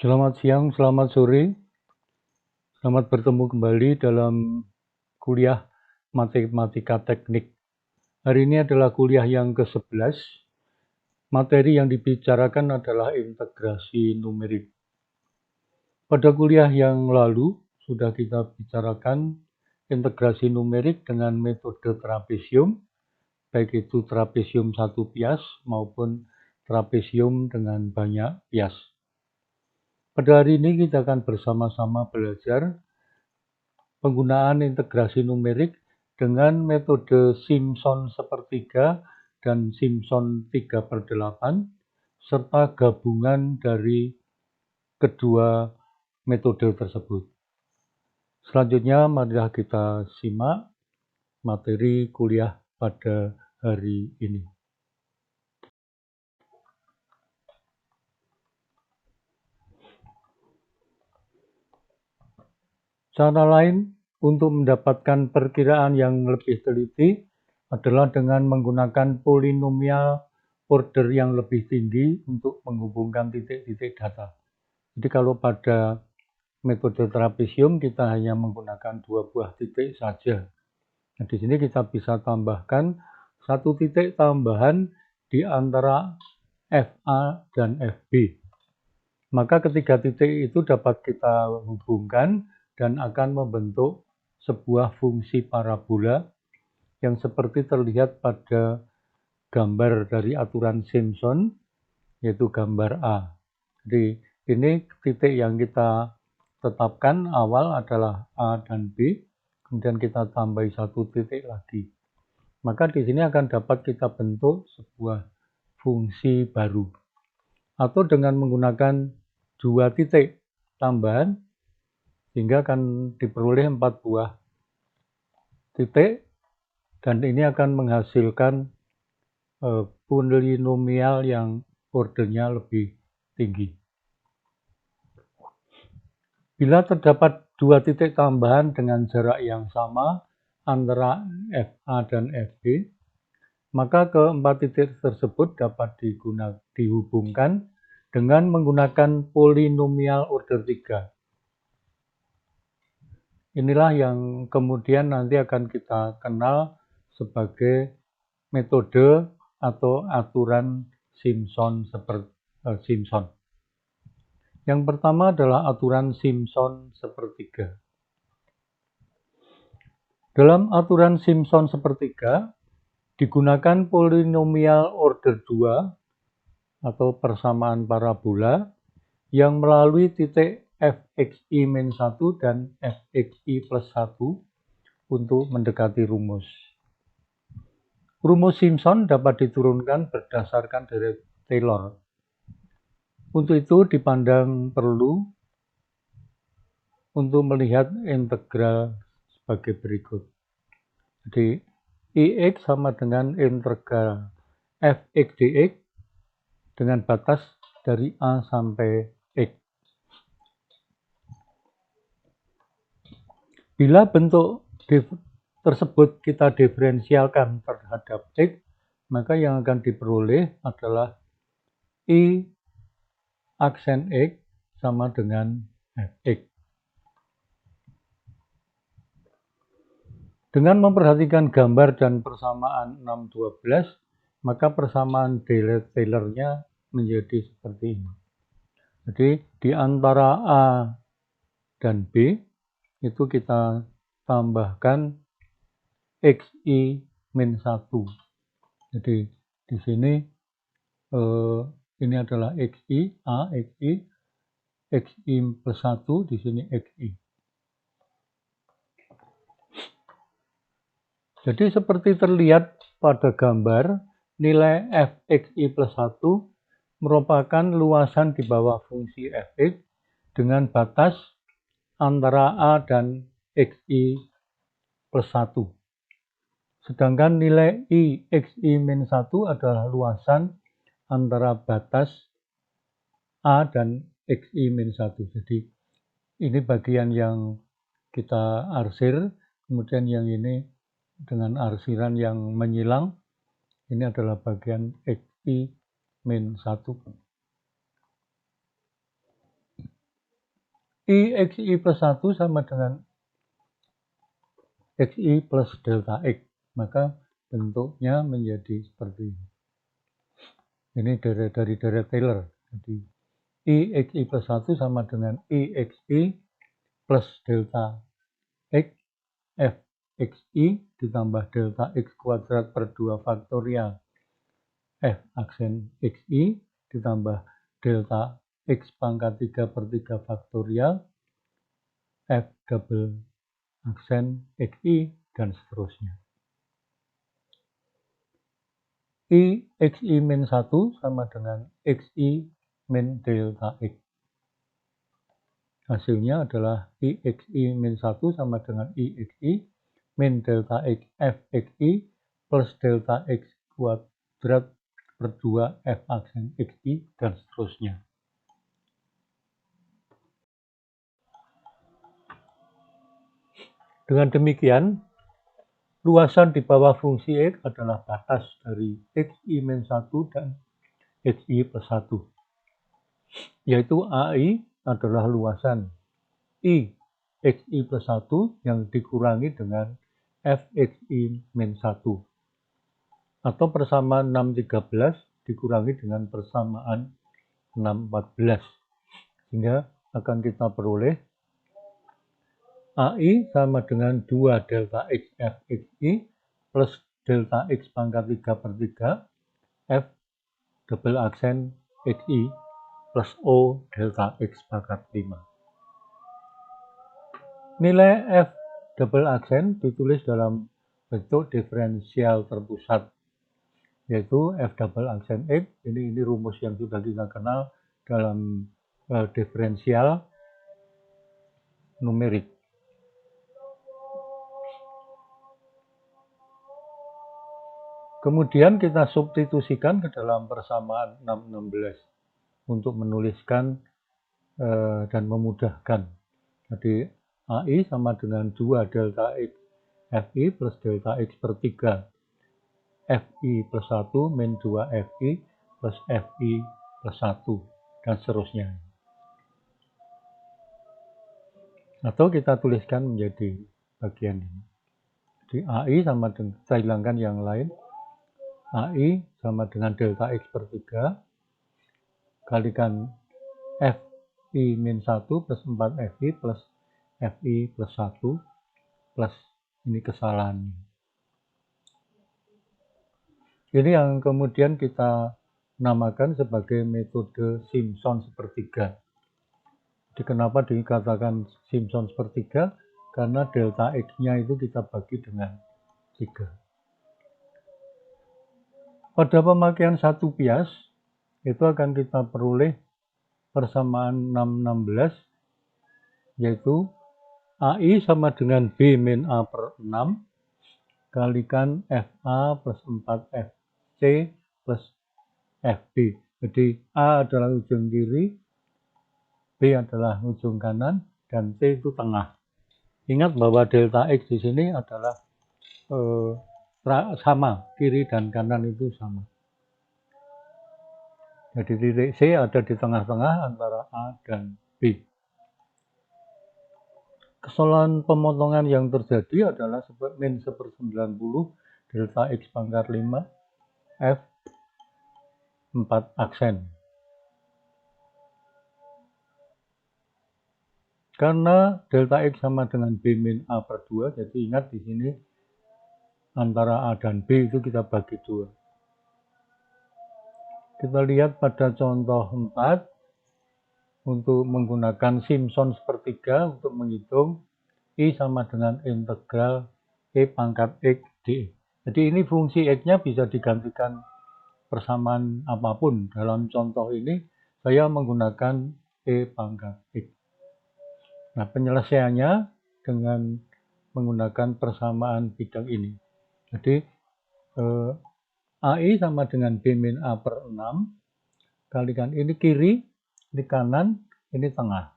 Selamat siang, selamat sore. Selamat bertemu kembali dalam kuliah Matematika Teknik. Hari ini adalah kuliah yang ke-11. Materi yang dibicarakan adalah integrasi numerik. Pada kuliah yang lalu sudah kita bicarakan integrasi numerik dengan metode trapesium, baik itu trapesium 1 bias maupun trapesium dengan banyak bias. Pada hari ini kita akan bersama-sama belajar penggunaan integrasi numerik dengan metode Simpson sepertiga dan Simpson 3/8 serta gabungan dari kedua metode tersebut. Selanjutnya marilah kita simak materi kuliah pada hari ini. Cara lain untuk mendapatkan perkiraan yang lebih teliti adalah dengan menggunakan polinomial order yang lebih tinggi untuk menghubungkan titik-titik data. Jadi kalau pada metode trapesium kita hanya menggunakan 2 buah titik saja. Nah, di sini kita bisa tambahkan 1 titik tambahan di antara FA dan FB. Maka ketiga titik itu dapat kita hubungkan dan akan membentuk sebuah fungsi parabola yang seperti terlihat pada gambar dari aturan Simpson, yaitu gambar A. Jadi ini titik yang kita tetapkan awal adalah A dan B, kemudian kita tambahi 1 titik lagi. Maka di sini akan dapat kita bentuk sebuah fungsi baru. Atau dengan menggunakan 2 titik tambahan, sehingga akan diperoleh 4 buah titik, dan ini akan menghasilkan polinomial yang ordernya lebih tinggi. Bila terdapat 2 titik tambahan dengan jarak yang sama antara FA dan FB, maka keempat titik tersebut dapat dihubungkan dengan menggunakan polinomial order 3. Inilah yang kemudian nanti akan kita kenal sebagai metode atau aturan Simpson Simpson. Yang pertama adalah aturan Simpson sepertiga. Dalam aturan Simpson sepertiga digunakan polinomial order 2 atau persamaan parabola yang melalui titik fxi-1 dan fxi plus 1 untuk mendekati rumus. Rumus Simpson dapat diturunkan berdasarkan deret Taylor. Untuk itu dipandang perlu untuk melihat integral sebagai berikut. Jadi Ix sama dengan integral fx dx dengan batas dari A sampai X. Bila bentuk tersebut kita diferensialkan terhadap X, maka yang akan diperoleh adalah I aksen X sama dengan Fx. Dengan memperhatikan gambar dan persamaan 6-12, maka persamaan Taylor-nya menjadi seperti ini. Jadi di antara A dan B itu kita tambahkan xi-1. Jadi di sini ini adalah xi, A, xi plus 1, di sini xi. Jadi seperti terlihat pada gambar, nilai fxi plus 1 merupakan luasan di bawah fungsi fx dengan batas antara A dan xi plus 1. Sedangkan nilai I xi-1 adalah luasan antara batas A dan xi-1. Jadi ini bagian yang kita arsir, kemudian yang ini dengan arsiran yang menyilang, ini adalah bagian xi-1. IXI plus 1 sama dengan XI plus delta X. Maka bentuknya menjadi seperti ini. Ini dari deret Taylor. Jadi IXI plus 1 sama dengan IXI plus delta X Fxi ditambah delta X kuadrat per 2 faktorial F aksen XI ditambah delta X pangkat 3 per 3 faktorial F double aksen XI dan seterusnya. I XI min 1 sama dengan XI min delta X. Hasilnya adalah IXI min 1 sama dengan IXI min delta X Fxi plus delta X kuadrat per 2 F aksen XI dan seterusnya. Dengan demikian, luasan di bawah fungsi X adalah batas dari XI min 1 dan XI plus 1, yaitu AI adalah luasan I XI plus 1 yang dikurangi dengan Fxi min 1, atau persamaan 613 dikurangi dengan persamaan 614, sehingga akan kita peroleh AI sama dengan 2 delta X Fxi plus delta X pangkat 3 per 3 F double aksen Xi plus O delta X pangkat 5. Nilai F double aksen ditulis dalam bentuk diferensial terpusat, yaitu F double aksen X. Ini rumus yang sudah kita kenal dalam diferensial numerik. Kemudian kita substitusikan ke dalam persamaan 616 untuk menuliskan dan memudahkan. Jadi AI sama dengan 2 delta X Fi plus delta X per 3 Fi plus 1 min 2 Fi plus Fi plus 1 dan seterusnya. Atau kita tuliskan menjadi bagian ini. Jadi AI sama dengan, saya hilangkan yang lain. AI sama dengan delta X per 3 kalikan Fi min 1 plus 4 Fi plus Fi plus 1 plus ini kesalahan. Ini yang kemudian kita namakan sebagai metode Simpson sepertiga. Jadi kenapa dikatakan Simpson sepertiga? Karena delta X-nya itu kita bagi dengan 3. Pada pemakaian satu bias, itu akan kita peroleh persamaan 616, yaitu AI sama dengan B min A per 6, kalikan FA plus 4FC plus FB. Jadi A adalah ujung kiri, B adalah ujung kanan, dan C itu tengah. Ingat bahwa delta X di sini adalah sama, kiri dan kanan itu sama. Jadi titik C ada di tengah-tengah antara A dan B. Kesalahan pemotongan yang terjadi adalah min 1/90 delta X pangkat 5 F 4 aksen. Karena delta X sama dengan B min A per 2, jadi ingat di sini antara A dan B itu kita bagi 2. Kita lihat pada contoh 4, untuk menggunakan Simpson sepertiga untuk menghitung I sama dengan integral E pangkat X dx. Jadi ini fungsi X-nya bisa digantikan persamaan apapun. Dalam contoh ini saya menggunakan E pangkat X. Nah, penyelesaiannya dengan menggunakan persamaan bidang ini. Jadi AI sama dengan B min A per 6, kalikan ini kiri, ini kanan, ini tengah.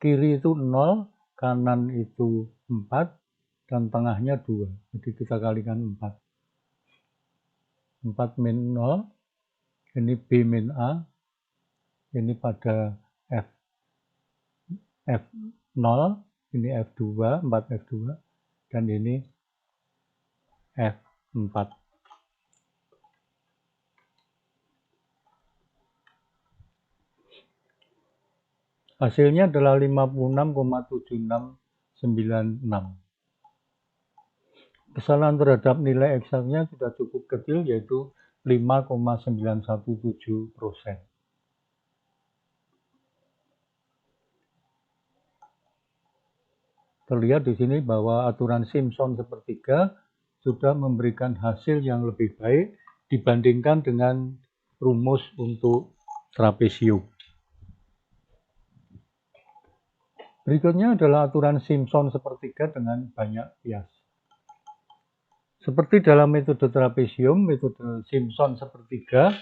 Kiri itu 0, kanan itu 4, dan tengahnya 2. Jadi kita kalikan 4. 4 min 0, ini B min A, ini pada F F0, ini F2, 4F2, dan ini F4. Hasilnya adalah 56,7696. Kesalahan terhadap nilai eksaknya sudah cukup kecil, yaitu 5,917%. Terlihat di sini bahwa aturan Simpson sepertiga sudah memberikan hasil yang lebih baik dibandingkan dengan rumus untuk trapesium. Berikutnya adalah aturan Simpson sepertiga dengan banyak bias. Seperti dalam metode trapesium, metode Simpson sepertiga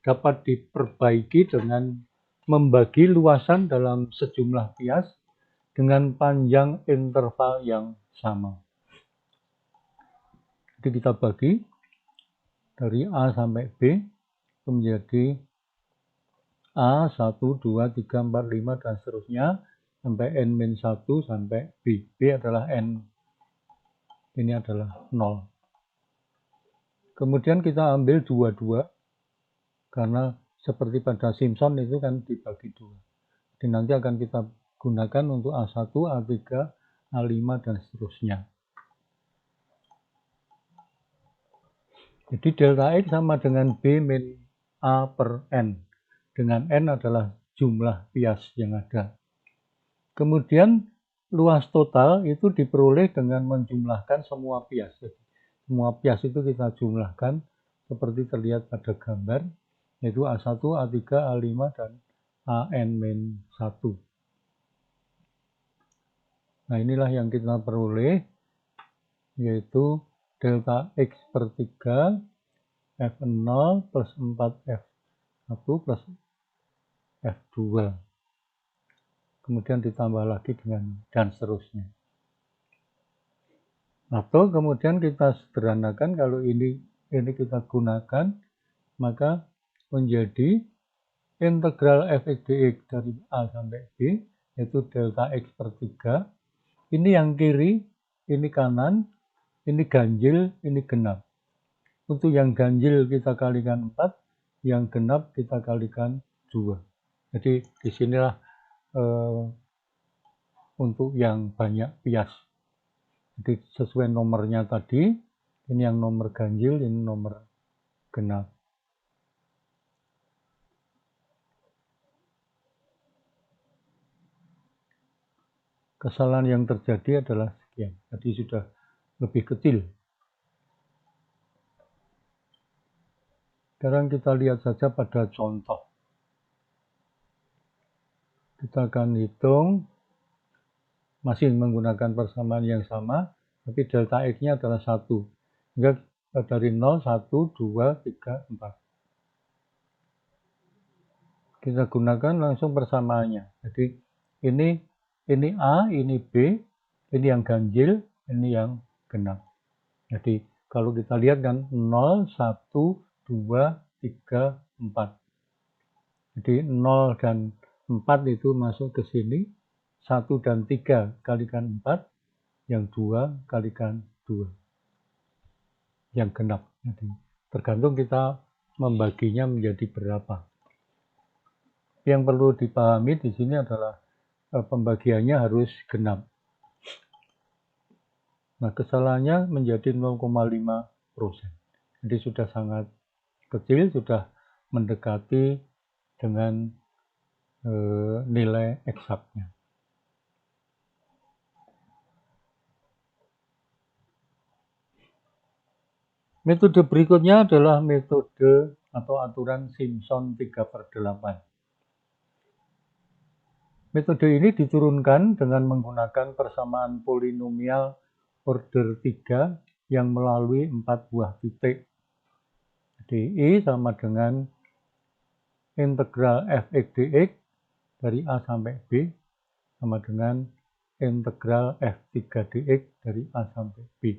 dapat diperbaiki dengan membagi luasan dalam sejumlah bias dengan panjang interval yang sama. Jadi kita bagi dari A sampai B menjadi A, 1, 2, 3, 4, 5, dan seterusnya sampai N-1 sampai B. B adalah N. Ini adalah 0. Kemudian kita ambil 22, karena seperti pada Simpson itu kan dibagi 2. Jadi nanti akan kita gunakan untuk A1, A3, A5, dan seterusnya. Jadi delta X sama dengan B min A per N. Dengan N adalah jumlah bias yang ada. Kemudian luas total itu diperoleh dengan menjumlahkan semua bias. Semua bias itu kita jumlahkan seperti terlihat pada gambar, yaitu A1, A3, A5, dan AN-1. Nah, inilah yang kita peroleh, yaitu delta X per 3 F0 plus 4F1 plus F2. Kemudian ditambah lagi dengan dan seterusnya. Atau kemudian kita sederhanakan, kalau ini kita gunakan, maka menjadi integral f(x) dx dari A sampai B, yaitu delta X per 3. Ini yang kiri, ini kanan, ini ganjil, ini genap. Untuk yang ganjil kita kalikan 4, yang genap kita kalikan 2. Jadi disinilah untuk yang banyak bias. Jadi sesuai nomornya tadi, ini yang nomor ganjil, ini nomor genap. Kesalahan yang terjadi adalah sekian, jadi sudah lebih kecil. Sekarang kita lihat saja pada contoh. Kita akan hitung, masih menggunakan persamaan yang sama, tapi delta X-nya adalah 1. Sehingga dari 0, 1, 2, 3, 4. Kita gunakan langsung persamaannya. Jadi ini A, ini B, ini yang ganjil, ini yang genap. Jadi kalau kita lihat kan 0, 1, 2, 3, 4. Jadi 0 dan 4 itu masuk ke sini, 1 dan 3 kalikan 4, yang 2 kalikan 2. Yang genap. Jadi tergantung kita membaginya menjadi berapa. Yang perlu dipahami di sini adalah pembagiannya harus genap. Nah, kesalahannya menjadi 0,5%. Jadi sudah sangat kecil, sudah mendekati dengan nilai eksaknya. Metode berikutnya adalah metode atau aturan Simpson 3/8. Metode ini diturunkan dengan menggunakan persamaan polinomial order 3 yang melalui 4 buah titik. Jadi I sama dengan integral f(x) dx dari A sampai B sama dengan integral f(3) dx dari A sampai B.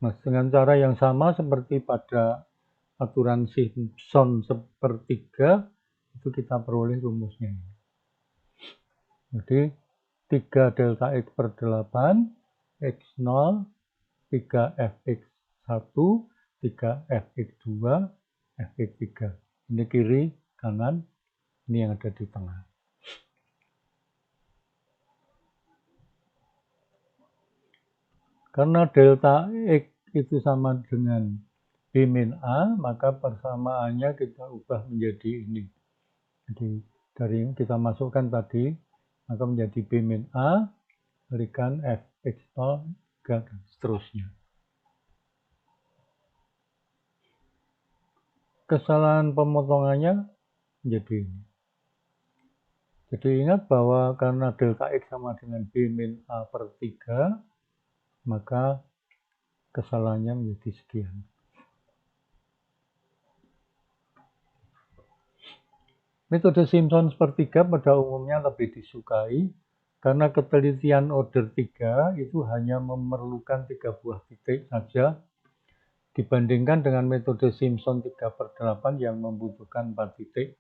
Nah, dengan cara yang sama seperti pada aturan Simpson sepertiga, itu kita peroleh rumusnya. Jadi 3 delta X per 8, X0, 3 Fx1, 3 Fx2, Fx3. Ini kiri, kanan, ini yang ada di tengah. Karena delta X itu sama dengan B min A, maka persamaannya kita ubah menjadi ini. Jadi dari yang kita masukkan tadi, maka menjadi B min A, berikan Fx0, dan seterusnya. Kesalahan pemotongannya menjadi ini. Jadi ingat bahwa karena delta X sama dengan B min A per 3, maka kesalahannya menjadi sekian. Metode Simpson sepertiga pada umumnya lebih disukai karena ketelitian order 3 itu hanya memerlukan 3 buah titik saja dibandingkan dengan metode Simpson 3/8 yang membutuhkan 4 titik.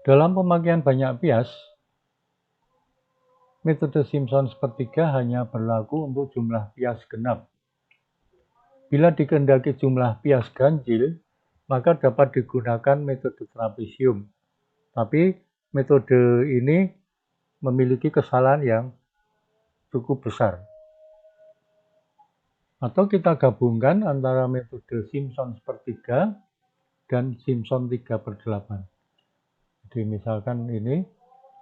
Dalam pemakaian banyak bias, metode Simpson sepertiga hanya berlaku untuk jumlah bias genap. Bila dikehendaki jumlah bias ganjil, maka dapat digunakan metode trapesium. Tapi metode ini memiliki kesalahan yang cukup besar. Atau kita gabungkan antara metode Simpson sepertiga dan Simpson 3/8. Jadi misalkan ini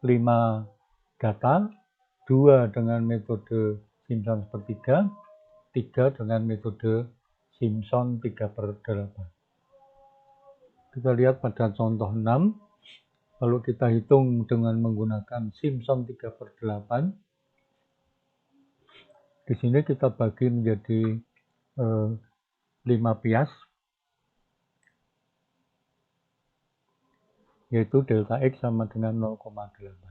5 data, 2 dengan metode Simpson sepertiga, 3 dengan metode Simpson 3/8. Kita lihat pada contoh 6, kalau kita hitung dengan menggunakan Simpson 3/8, di sini kita bagi menjadi 5 bias, yaitu delta X sama dengan 0,8.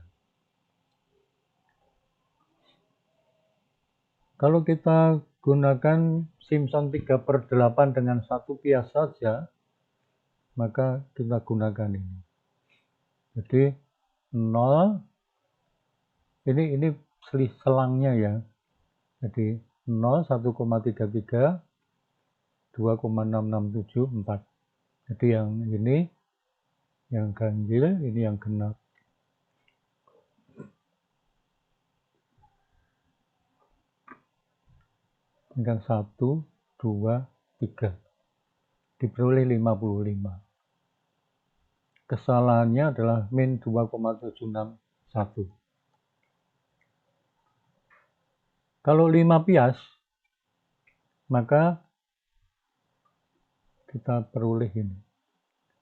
Kalau kita gunakan Simpson 3/8 dengan 1 bias saja, maka kita gunakan ini. Jadi 0, ini selangnya ya. Jadi 0, 1,33, 2,667, 4. Jadi yang ini yang ganjil, ini yang genap. Dengan 1, 2, 3. Diperoleh 55. Kesalahannya adalah min 2,761. Kalau 5 bias, maka kita peroleh ini.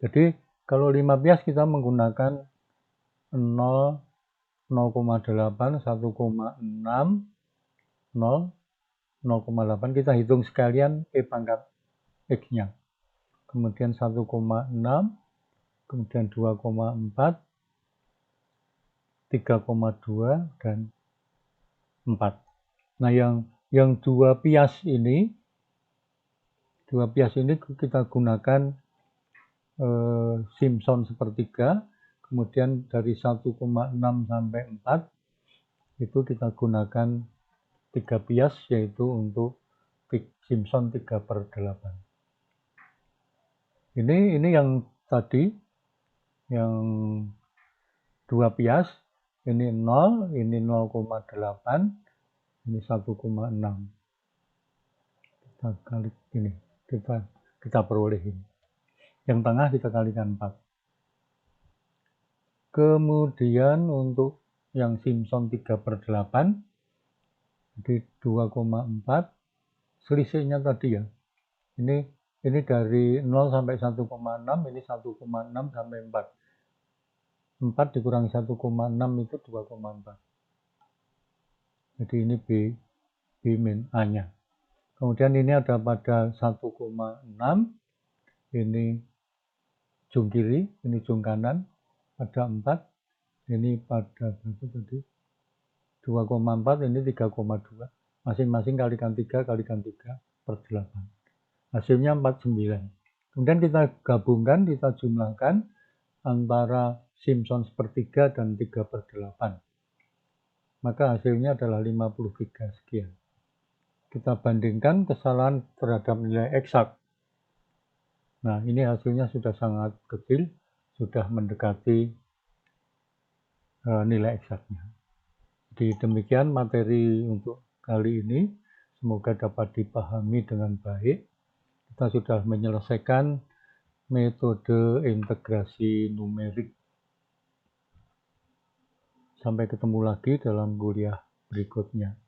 Jadi kalau 5 bias kita menggunakan 0, 0,8, 1,6, 0, 0,8. Kita hitung sekalian P pangkat X-nya. Kemudian 1,6, kemudian 2,4, 3,2, dan 4. Nah, yang 2 bias ini kita gunakan Simpson sepertiga, kemudian dari 1,6 sampai 4 itu kita gunakan 3 bias, yaitu untuk Simpson 3/8. Ini yang tadi, yang 2 bias, ini 0, ini 0,8, ini 1,6. Kita kali ini, kita peroleh ini. Yang tengah kita kalikan 4. Kemudian untuk yang Simpson 3/8, jadi 2,4, selisihnya tadi ya. Ini dari 0 sampai 1,6, ini 1,6 sampai 4. 4 dikurangi 1,6 itu 2,4. Jadi ini B min A-nya. Kemudian ini ada pada 1,6, ini ujung kiri, ini ujung kanan, pada 4, ini pada berapa tadi? 2,4, ini 3,2. Masing-masing kalikan 3, kalikan 3/8. Hasilnya 49. Kemudian kita gabungkan, kita jumlahkan antara Simpson sepertiga dan 3/8. Maka hasilnya adalah 53 sekian. Kita bandingkan kesalahan terhadap nilai eksak. Nah, ini hasilnya sudah sangat kecil, sudah mendekati nilai eksaknya. Jadi demikian materi untuk kali ini. Semoga dapat dipahami dengan baik. Kita sudah menyelesaikan metode integrasi numerik. Sampai ketemu lagi dalam kuliah berikutnya.